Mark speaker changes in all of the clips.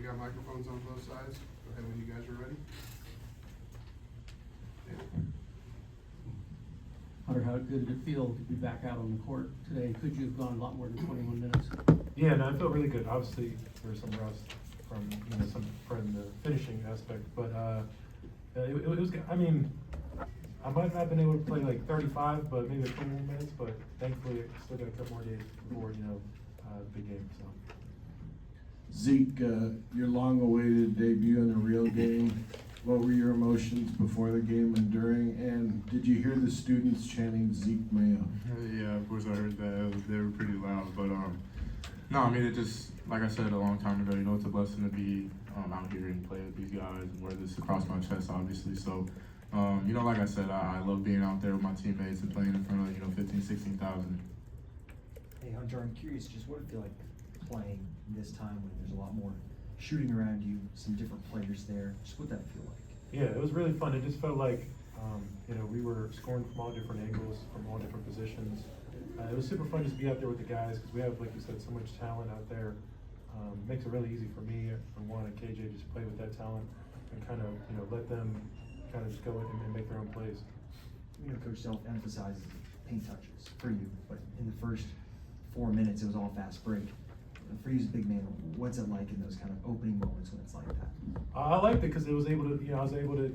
Speaker 1: got microphones on both sides. Go ahead when you guys are ready.
Speaker 2: Hunter, how good did it feel to be back out on the court today? Could you have gone a lot more than 21 minutes?
Speaker 3: Yeah, no, I felt really good. Obviously, there was some rust from the finishing aspect, but it was good. I mean, I might not have been able to play like 35, but maybe 20 more minutes. But thankfully, I still got a couple more days before the big game. So.
Speaker 4: Zeke, your long-awaited debut in a real game. What were your emotions before the game and during? And did you hear the students chanting Zeke Mayo?
Speaker 5: Yeah, of course I heard that. They were pretty loud, but no, I mean it just like I said a long time ago. You know, it's a blessing to be out here and play with these guys and wear this across my chest, obviously. So, you know, like I said, I love being out there with my teammates and playing in front of 15,000, 16,000.
Speaker 6: Hey Hunter, I'm curious, just what it feel like playing this time when there's a lot more shooting around you, some different players there. Just what that feel like?
Speaker 3: Yeah, it was really fun. It just felt like, we were scoring from all different angles, from all different positions. It was super fun just to be out there with the guys because we have, like you said, so much talent out there. Makes it really easy for me, for one, and KJ just play with that talent and kind of, let them kind of just go in and make their own plays.
Speaker 6: Coach Self emphasizes paint touches for you, but in the first 4 minutes, it was all fast break. For you as a big man, what's it like in those kind of opening moments when it's like that?
Speaker 3: I liked it because I was able to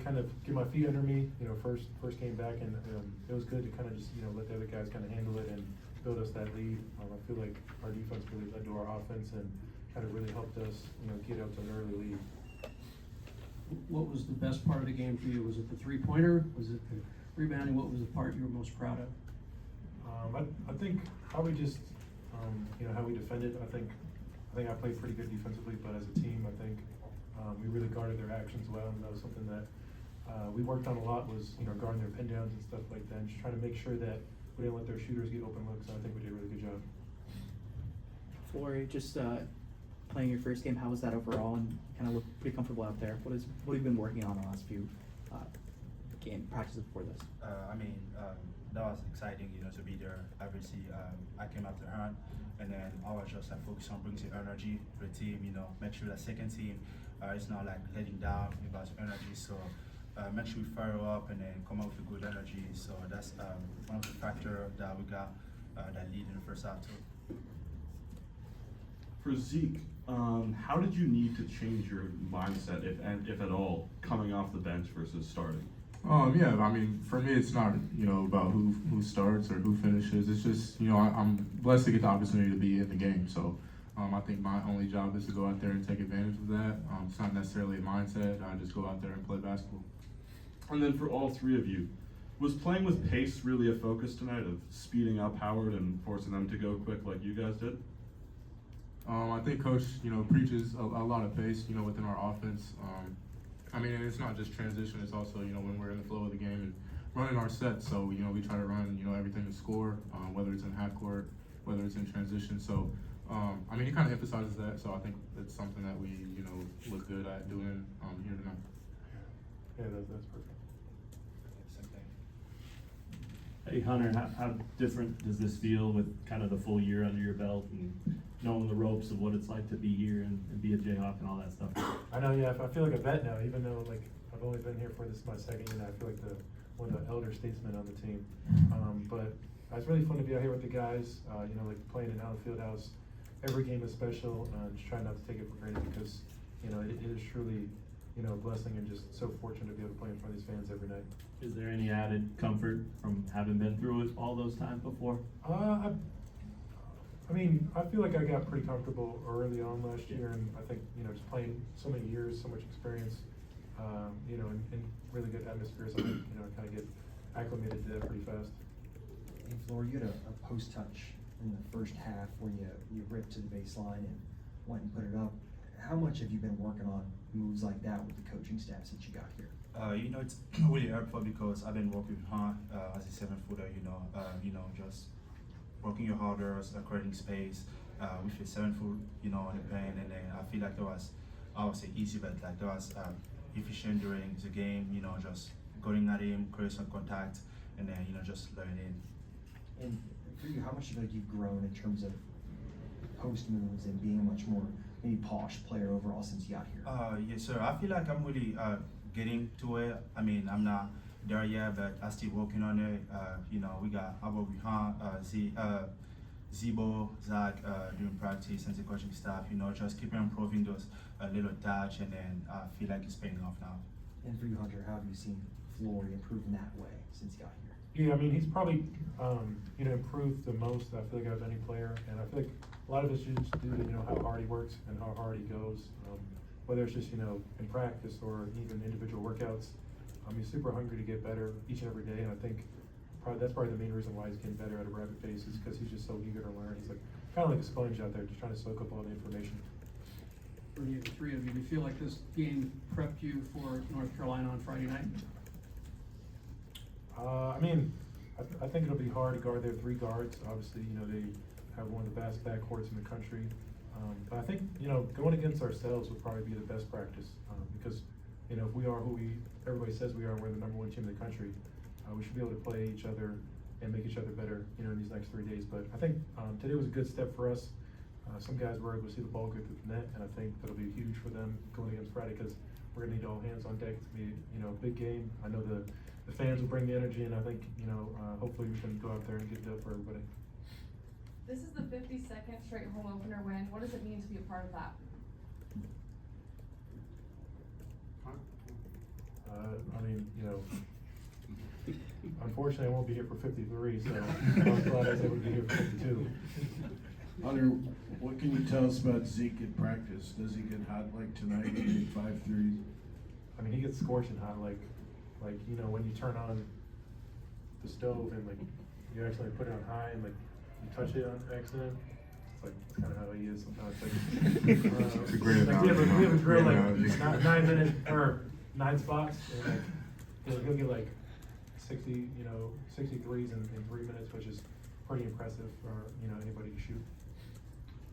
Speaker 3: kind of get my feet under me, first game back, and it was good to kind of just, let the other guys kind of handle it and build us that lead. I feel like our defense really led to our offense and kind of really helped us, get up to an early lead.
Speaker 2: What was the best part of the game for you? Was it the three-pointer? Was it the rebounding? What was the part you were most proud of?
Speaker 3: I think probably just, how we defended. I think I played pretty good defensively, but as a team, I think we really guarded their actions well, and that was something that we worked on a lot was, guarding their pin downs and stuff like that, and just trying to make sure that we didn't let their shooters get open looks, and I think we did a really good job.
Speaker 7: Flory, just playing your first game, how was that overall, and kind of look pretty comfortable out there? What have you been working on the last few game practices before this?
Speaker 8: That was exciting, to be there. Obviously, I came out to earn, and then I was just like focused on bringing the energy to the team. Make sure the second team is not like letting down about energy. So make sure we fire up and then come out with good energy. So that's one of the factors that we got that lead in the first half too.
Speaker 9: For Zeke, how did you need to change your mindset, if at all, coming off the bench versus starting?
Speaker 5: Yeah, I mean, for me, it's not, about who starts or who finishes. It's just, I'm blessed to get the opportunity to be in the game. So I think my only job is to go out there and take advantage of that. It's not necessarily a mindset. I just go out there and play basketball.
Speaker 9: And then for all three of you, was playing with pace really a focus tonight, of speeding up Howard and forcing them to go quick like you guys did?
Speaker 5: I think Coach, preaches a lot of pace, within our offense. And it's not just transition, it's also, when we're in the flow of the game and running our sets. So, we try to run, everything to score, whether it's in half court, whether it's in transition. So, he kind of emphasizes that. So I think it's something that we, look good at doing here tonight.
Speaker 3: Yeah, that's perfect.
Speaker 8: Same thing.
Speaker 10: Hey Hunter, how different does this feel with kind of the full year under your belt and knowing the ropes of what it's like to be here and be a Jayhawk and all that stuff?
Speaker 3: I know, yeah. I feel like a vet now, even though I've only been here for this my second year now. I feel like one of the elder statesmen on the team. But it's really fun to be out here with the guys. Playing in Allen Fieldhouse. Every game is special. Just trying not to take it for granted because it is truly a blessing and just so fortunate to be able to play in front of these fans every night.
Speaker 10: Is there any added comfort from having been through it all those times before?
Speaker 3: I feel like I got pretty comfortable early on last year, and I think, just playing so many years, so much experience, in really good atmospheres, I think, I kind of get acclimated to that pretty fast.
Speaker 6: Hey Flory, you had a post touch in the first half where you ripped to the baseline and went and put it up. How much have you been working on moves like that with the coaching staff since you got here?
Speaker 8: It's really helpful because I've been working hard as a 7-footer, just working your harder, creating space with your 7-foot, on the paint, and then I feel like that was, I would say easy, but like that was efficient during the game, just going at him, creating some contact, and then, just learning.
Speaker 6: And for you, how much do you feel like you've grown in terms of post moves and being a much more maybe polished player overall since you got here?
Speaker 8: Yes, sir. I feel like I'm really getting to it. I mean, I'm not there yet, but I'm still working on it. You know, we got Abo Bihan, Zibo, Zach during practice and the coaching staff. You know, just keep improving those little touch, and then I feel like it's paying off now.
Speaker 6: And for you, Hunter, how have you seen Flory improve in that way since you got here?
Speaker 3: Yeah, I mean, he's probably, you know, improved the most, I feel like, out of any player, and I feel like a lot of it's just due to, you know, how hard he works and how hard he goes, whether it's just, you know, in practice or even individual workouts. He's super hungry to get better each and every day, and I think that's probably the main reason why he's getting better at a rapid pace, is because he's just so eager to learn. He's like, kind of like a sponge out there, just trying to soak up all the information.
Speaker 2: For the three of you, do you feel like this game prepped you for North Carolina on Friday night?
Speaker 3: I mean, I think it'll be hard to guard their three guards. Obviously, you know, they have one of the best backcourts in the country. But I think, you know, going against ourselves would probably be the best practice, because, you know, if we are who everybody says we are, we're the #1 team in the country, we should be able to play each other and make each other better, you know, in these next 3 days. But I think today was a good step for us. Some guys were able to see the ball go through the net, and I think that'll be huge for them going against Friday, because we're gonna need all hands on deck. It's gonna be, you know, a big game. I know the fans will bring the energy, and I think, you know, hopefully we can go out there and get it up for everybody.
Speaker 11: This is the 52nd straight home opener win. What does it mean to be a part of that?
Speaker 3: I mean, you know, unfortunately, I won't be here for 53, so I was glad I was able to be here for 52.
Speaker 4: Hunter, what can you tell us about Zeke at practice? Does he get hot like tonight? He made 5 threes.
Speaker 3: I mean, he gets scorching hot, like, you know, when you turn on the stove and like, you actually put it on high and like, you touch it on accident. It's like, that's kind of how he is sometimes. Like,
Speaker 5: It's a great
Speaker 3: like we have a
Speaker 5: analogy.
Speaker 3: drill,
Speaker 5: Great
Speaker 3: like,
Speaker 5: analogy.
Speaker 3: 9 minutes, or 9 spots, and like, he'll get like 60, you know, 63s in 3 minutes, which is pretty impressive for, you know, anybody to shoot.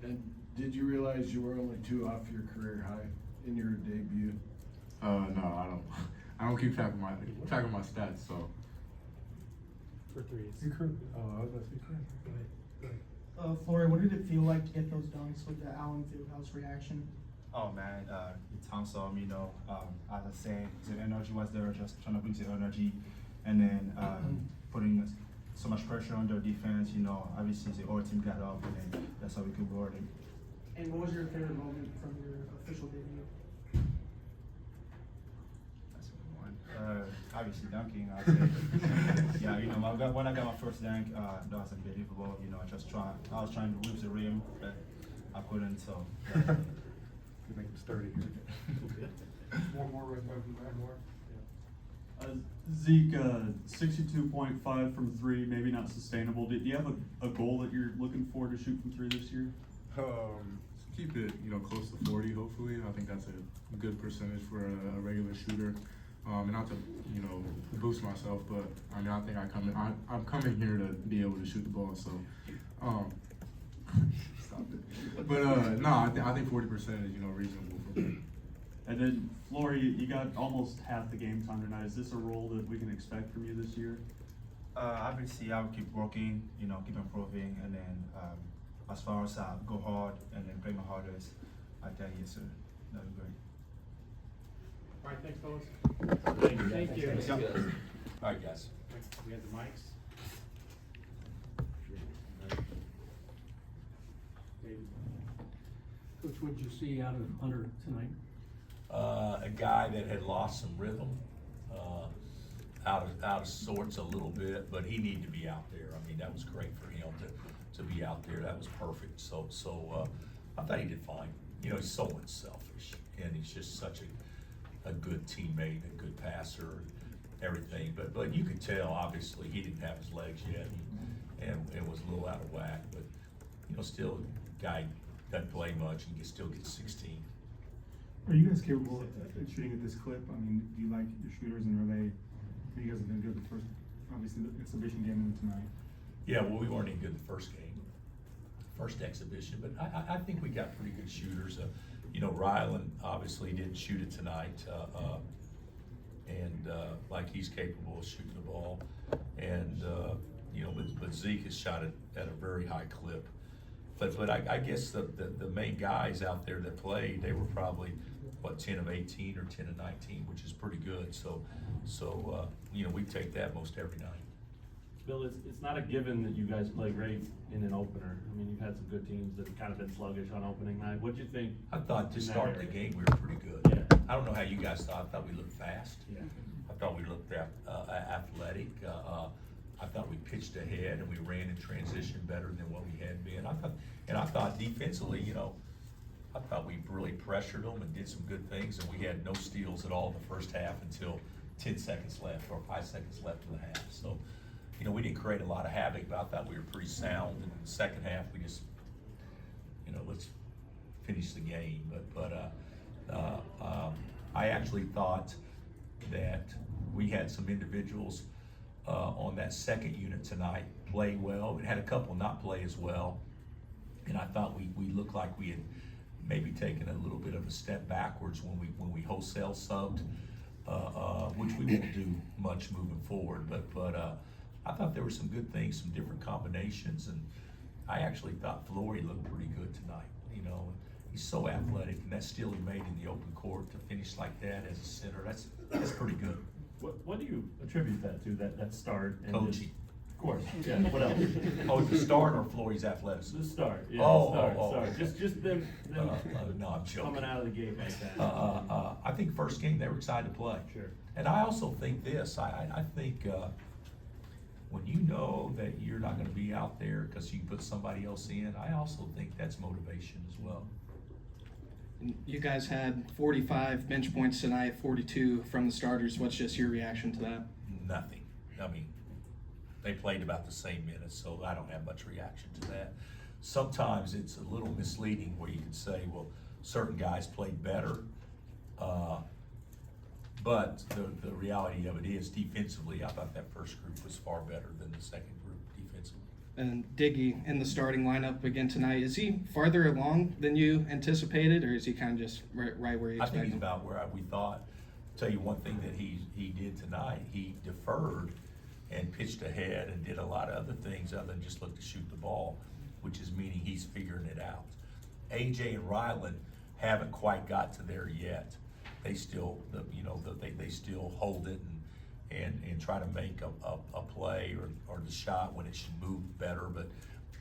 Speaker 4: And did you realize you were only 2 off your career high in your debut?
Speaker 5: No, I don't keep track of my stats, so.
Speaker 3: For threes. Oh, I was about to say career. Go ahead.
Speaker 12: Flory, what did it feel like to get those dunks with the Allen Fieldhouse reaction?
Speaker 8: Oh man, it's awesome. You know, as I said, the energy was there, just trying to bring the energy, and then putting so much pressure on their defense. You know, obviously the whole team got up, and then that's how we could guard it.
Speaker 12: And what was your favorite moment from your official debut?
Speaker 8: That's a good one. Obviously dunking, I'd say. Yeah, you know, when I got my first dunk, that was unbelievable. You know, I was trying to whip the rim, but I couldn't. So.
Speaker 3: You make him sturdy.
Speaker 1: One more right back from the back, Mark.
Speaker 13: Zeke, 62.5 from 3, maybe not sustainable. Do you have a goal that you're looking for to shoot from 3 this year?
Speaker 5: Keep it, you know, close to 40, hopefully. I think that's a good percentage for a regular shooter. And not to, you know, boost myself, but I mean, I think I'm coming here to be able to shoot the ball, so, stop it. But, no, I think 40% is, you know, reasonable for me.
Speaker 13: And then, Flory, you got almost half the game time tonight. Is this a role that we can expect from you this year?
Speaker 8: Obviously, I'll keep working, you know, keep improving, and then as far as go hard and then play my hardest, I tell you, yes, sir, that'll be great.
Speaker 3: All right, thanks, fellas.
Speaker 7: Thank you.
Speaker 8: Let's go.
Speaker 14: All right, guys.
Speaker 3: We have the mics.
Speaker 2: Coach, what did you see out of Hunter tonight?
Speaker 14: A guy that had lost some rhythm, out of sorts a little bit, but he needed to be out there. I mean, that was great for him to be out there. That was perfect. So I thought he did fine. You know, he's so unselfish, and he's just such a good teammate, a good passer, everything. But you could tell, obviously, he didn't have his legs yet, and was a little out of whack. But you know, still, guy doesn't play much and still gets 16.
Speaker 15: Are you guys capable of shooting at this clip? I mean, do you like your shooters, and you guys have been good the first, obviously, the exhibition game and tonight?
Speaker 14: Yeah, well, we weren't any good the first game, first exhibition, but I think we got pretty good shooters. You know, Rylan obviously didn't shoot it tonight, and like he's capable of shooting the ball. And you know, but Zeke has shot it at a very high clip, but I guess the main guys out there that played, they were probably, what, 10 of 18 or 10 of 19, which is pretty good. So you know, we take that most every night.
Speaker 10: Bill, it's not a given that you guys play great in an opener. I mean, you've had some good teams that have kind of been sluggish on opening night. What'd you think?
Speaker 14: I thought to
Speaker 10: in that
Speaker 14: start the
Speaker 10: area?
Speaker 14: game, we were pretty good.
Speaker 10: Yeah.
Speaker 14: I don't know how you guys thought. I thought we looked fast.
Speaker 10: Yeah.
Speaker 14: I thought we looked athletic. I thought we pitched ahead and we ran in transition better than what we had been. I thought defensively, you know, I thought we really pressured them and did some good things, and we had no steals at all in the first half until 10 seconds left or 5 seconds left in the half. So, you know, we didn't create a lot of havoc, but I thought we were pretty sound. And in the second half, we just, you know, let's finish the game. I actually thought that we had some individuals on that second unit tonight play well. We had a couple not play as well, and I thought we looked like we had maybe taken a little bit of a step backwards when we wholesale subbed, which we won't do much moving forward. But I thought there were some good things, some different combinations, and I actually thought Flory looked pretty good tonight. You know, he's so athletic, and that steal he made in the open court to finish like that as a center, that's pretty good.
Speaker 10: What do you attribute that to, that start? And
Speaker 14: Coaching.
Speaker 10: just- Of course, yeah, what else?
Speaker 14: Oh, the start or Flory's athleticism?
Speaker 10: The start, yeah,
Speaker 14: Oh,
Speaker 10: the start.
Speaker 14: okay.
Speaker 10: Just them
Speaker 14: No, I'm joking.
Speaker 10: coming out of the gate like that.
Speaker 14: I think first game they were excited to play.
Speaker 10: Sure.
Speaker 14: And I also think this, I think when you know that you're not gonna be out there because you can put somebody else in, I also think that's motivation as well.
Speaker 12: You guys had 45 bench points tonight, 42 from the starters. What's just your reaction to that?
Speaker 14: Nothing. I mean, they played about the same minutes, so I don't have much reaction to that. Sometimes it's a little misleading where you can say, well, certain guys played better. But the reality of it is defensively, I thought that first group was far better than the second group defensively.
Speaker 12: And Diggy in the starting lineup again tonight. Is he farther along than you anticipated, or is he kind of just right where you
Speaker 14: I
Speaker 12: expected?
Speaker 14: think he's about where we thought. Tell you one thing that he did tonight, he deferred and pitched ahead and did a lot of other things other than just look to shoot the ball, which is meaning he's figuring it out. AJ and Ryland haven't quite got to there yet. They still, they still hold it and try to make a play or the shot when it should move better,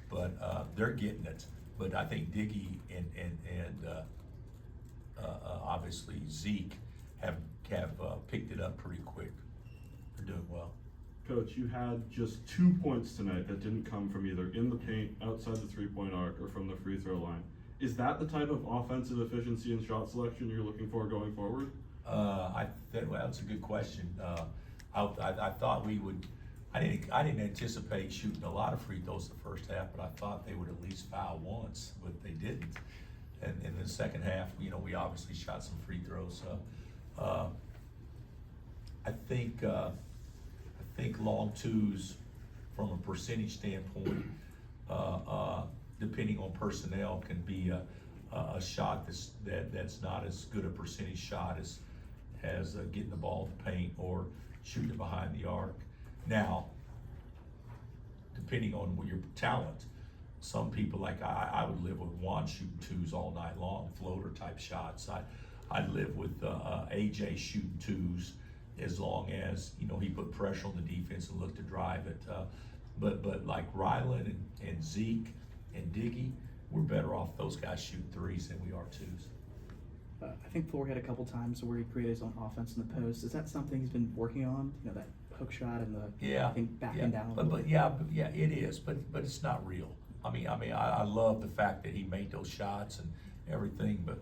Speaker 14: but they're getting it. But I think Diggy and obviously Zeke have picked it up pretty quick. They're doing well.
Speaker 9: Coach, you had just 2 points tonight that didn't come from either in the paint, outside the three-point arc, or from the free throw line. Is that the type of offensive efficiency and shot selection you're looking for going forward?
Speaker 14: Well, that's a good question. I thought we would. I didn't anticipate shooting a lot of free throws the first half, but I thought they would at least foul once, but they didn't. And in the second half, you know, we obviously shot some free throws. I think long twos, from a percentage standpoint, depending on personnel, can be a shot that's not as good a percentage shot as getting the ball to paint or shooting it behind the arc. Now, depending on your talent, some people, like I would live with Juan shooting twos all night long, floater type shots. I'd live with AJ shooting twos as long as, you know, he put pressure on the defense and looked to drive it. But like Ryland and Zeke and Diggy, we're better off those guys shooting threes than we are twos.
Speaker 7: I think Flory had a couple times where he created his own offense in the post. Is that something he's been working on? You know, that hook shot and I think backing down.
Speaker 14: But it is. But it's not real. I mean, I love the fact that he made those shots and everything. But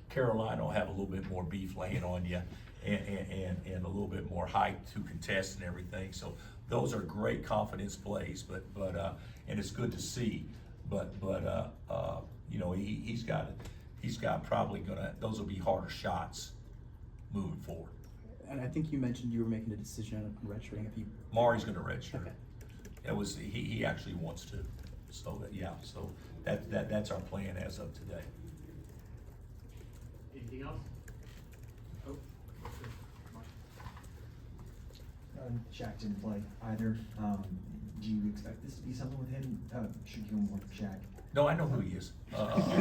Speaker 14: Carolina will have a little bit more beef laying on you, and a little bit more height to contest and everything. So those are great confidence plays. But and it's good to see. But you know, he's got probably those will be harder shots moving forward.
Speaker 7: And I think you mentioned you were making a decision on redshirting. If you
Speaker 14: Mari's gonna redshirt.
Speaker 7: Okay.
Speaker 14: It was he actually wants to. So that's our plan as of today.
Speaker 1: Anything else? Oh.
Speaker 6: Shaq didn't play either. Do you expect this to be something with him? Should give him more Shaq
Speaker 14: No, I know who he is.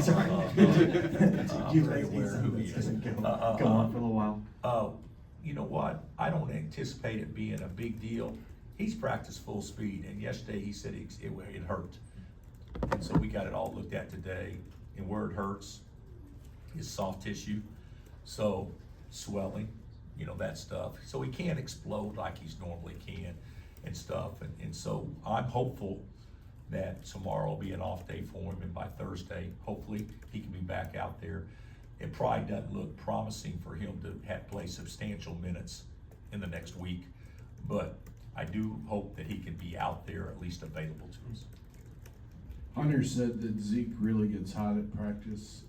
Speaker 6: Sorry.
Speaker 14: I'm
Speaker 6: You
Speaker 14: very
Speaker 6: guys
Speaker 14: aware of who he
Speaker 6: this
Speaker 14: is.
Speaker 6: doesn't go on for a little while.
Speaker 14: You know what? I don't anticipate it being a big deal. He's practiced full speed, and yesterday he said it hurt. And so we got it all looked at today, and where it hurts is soft tissue, so swelling, you know, that stuff. So he can't explode like he's normally can and stuff. And so I'm hopeful that tomorrow will be an off day for him, and by Thursday, hopefully, he can be back out there. It probably doesn't look promising for him to play substantial minutes in the next week, but I do hope that he can be out there, at least available to us.
Speaker 4: Hunter said that Zeke really gets hot at practice.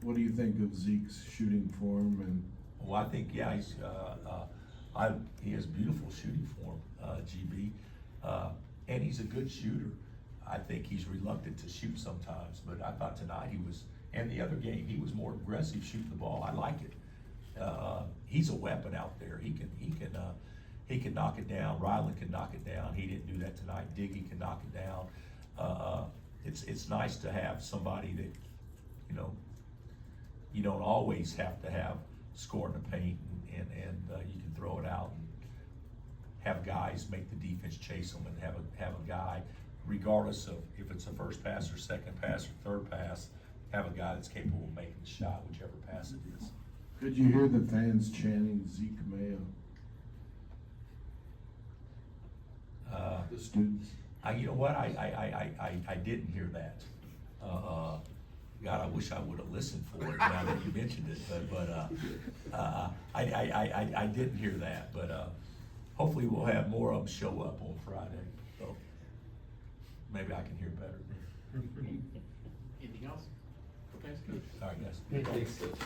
Speaker 4: What do you think of Zeke's shooting form and?
Speaker 14: Well, I think, yeah, he has beautiful shooting form, GB, and he's a good shooter. I think he's reluctant to shoot sometimes, but I thought tonight and the other game, he was more aggressive shooting the ball. I like it. He's a weapon out there. He can knock it down. Ryland can knock it down. He didn't do that tonight. Diggy can knock it down. It's nice to have somebody that, you know, you don't always have to have score in the paint, and you can throw it out and have guys make the defense chase them, and have a guy, regardless of if it's a first pass or second pass or third pass, have a guy that's capable of making the shot, whichever pass it is.
Speaker 4: Could you hear the fans chanting Zeke Mayo? The students.
Speaker 14: You know what? I didn't hear that. God, I wish I would have listened for it now that you mentioned it. But I didn't hear that. But hopefully we'll have more of them show up on Friday. So maybe I can hear better.
Speaker 2: Anything else? Okay.
Speaker 14: All right, guys.
Speaker 1: Thanks, Coach.